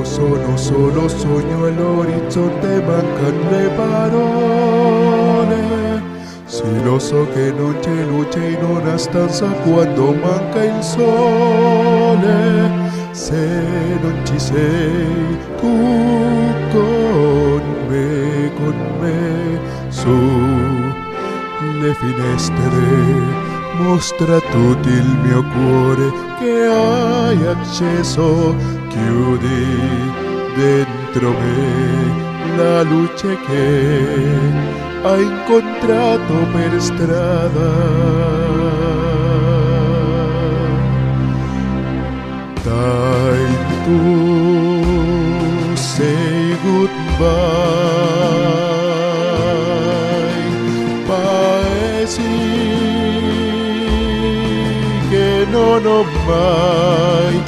solo sogno e l'orizzonte mancan le parole. Sì, lo so che non c'è luce in una stanza quando manca il sole. Se non ci sei tu con me, su le finestre mostra tutto il mio cuore che hai acceso, chiudi dentro me la luce che hai incontrato per strada. Time to say goodbye, paesi che non ho mai